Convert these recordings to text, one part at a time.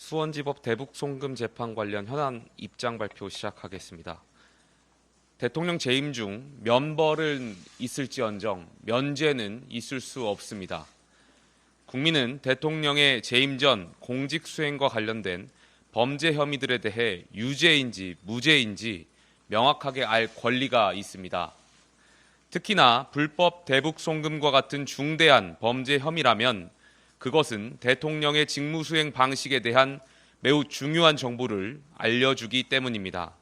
수원지법 대북송금 재판 관련 현안 입장 발표 시작하겠습니다. 대통령 재임 중 면벌은 있을지언정 면죄는 있을 수 없습니다. 국민은 대통령의 재임 전 공직 수행과 관련된 범죄 혐의들에 대해 유죄인지 무죄인지 명확하게 알 권리가 있습니다. 특히나 불법 대북 송금과 같은 중대한 범죄 혐의라면 그것은 대통령의 직무 수행 방식에 대한 매우 중요한 정보를 알려주기 때문입니다.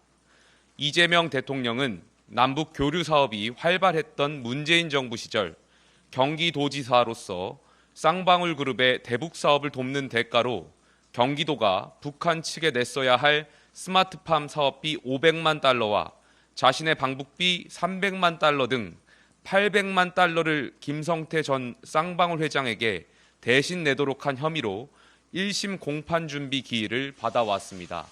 이재명 대통령은 남북 교류 사업이 활발했던 문재인 정부 시절 경기도지사로서 쌍방울 그룹의 대북 사업을 돕는 대가로 경기도가 북한 측에 냈어야 할 스마트팜 사업비 500만 달러와 자신의 방북비 300만 달러 등 800만 달러를 김성태 전 쌍방울 회장에게 대신 내도록 한 혐의로 1심 공판 준비 기일을 받아왔습니다.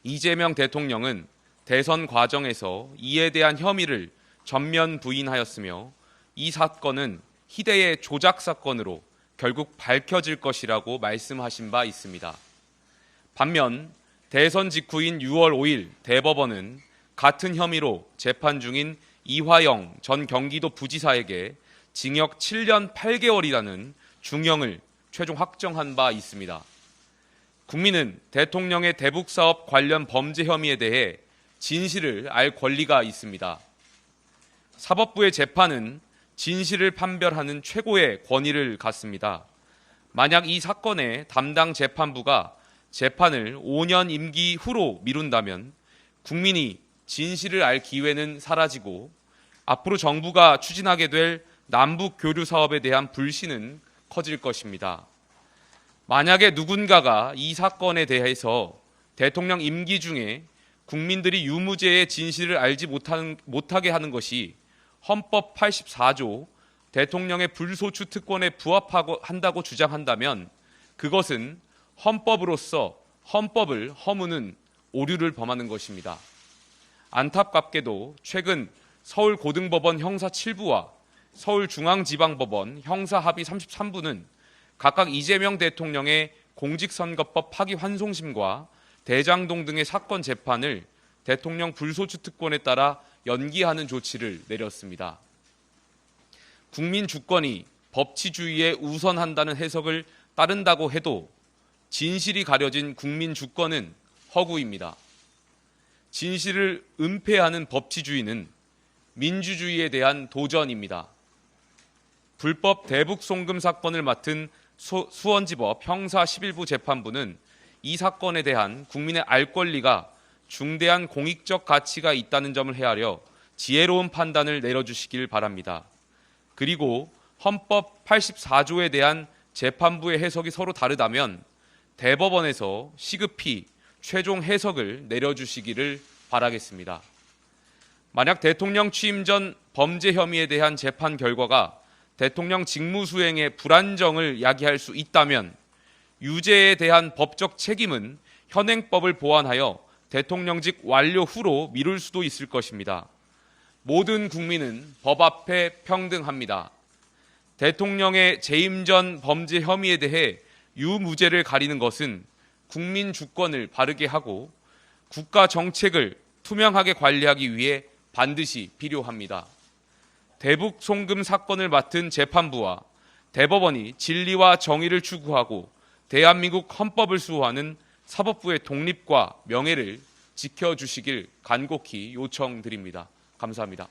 이재명 대통령은 대선 과정에서 이에 대한 혐의를 전면 부인하였으며 이 사건은 희대의 조작 사건으로 결국 밝혀질 것이라고 말씀하신 바 있습니다. 반면 대선 직후인 6월 5일 대법원은 같은 혐의로 재판 중인 이화영 전 경기도 부지사에게 징역 7년 8개월이라는 중형을 최종 확정한 바 있습니다. 국민은 대통령의 대북 사업 관련 범죄 혐의에 대해 진실을 알 권리가 있습니다. 사법부의 재판은 진실을 판별하는 최고의 권위를 갖습니다. 만약 이 사건의 담당 재판부가 재판을 5년 임기 후로 미룬다면 국민이 진실을 알 기회는 사라지고 앞으로 정부가 추진하게 될 남북 교류 사업에 대한 불신은 커질 것입니다. 만약에 누군가가 이 사건에 대해서 대통령 임기 중에 국민들이 유무죄의 진실을 알지 못하게 하는 것이 헌법 84조 대통령의 불소추 특권에 부합한다고 주장한다면 그것은 헌법으로서 헌법을 허무는 오류를 범하는 것입니다. 안타깝게도 최근 서울고등법원 형사 7부와 서울중앙지방법원 형사합의 33부는 각각 이재명 대통령의 공직선거법 파기환송심과 대장동 등의 사건 재판을 대통령 불소추 특권에 따라 연기하는 조치를 내렸습니다. 국민 주권이 법치주의에 우선한다는 해석을 따른다고 해도 진실이 가려진 국민 주권은 허구입니다. 진실을 은폐하는 법치주의는 민주주의에 대한 도전입니다. 불법 대북 송금 사건을 맡은 수원지법 형사 11부 재판부는 이 사건에 대한 국민의 알 권리가 중대한 공익적 가치가 있다는 점을 헤아려 지혜로운 판단을 내려주시길 바랍니다. 그리고 헌법 84조에 대한 재판부의 해석이 서로 다르다면 대법원에서 시급히 최종 해석을 내려주시기를 바라겠습니다. 만약 대통령 취임 전 범죄 혐의에 대한 재판 결과가 대통령 직무 수행의 불안정을 야기할 수 있다면 유죄에 대한 법적 책임은 현행법을 보완하여 대통령직 완료 후로 미룰 수도 있을 것입니다. 모든 국민은 법 앞에 평등합니다. 대통령의 재임 전 범죄 혐의에 대해 유무죄를 가리는 것은 국민 주권을 바르게 하고 국가 정책을 투명하게 관리하기 위해 반드시 필요합니다. 대북 송금 사건을 맡은 재판부와 대법원이 진리와 정의를 추구하고 대한민국 헌법을 수호하는 사법부의 독립과 명예를 지켜주시길 간곡히 요청드립니다. 감사합니다.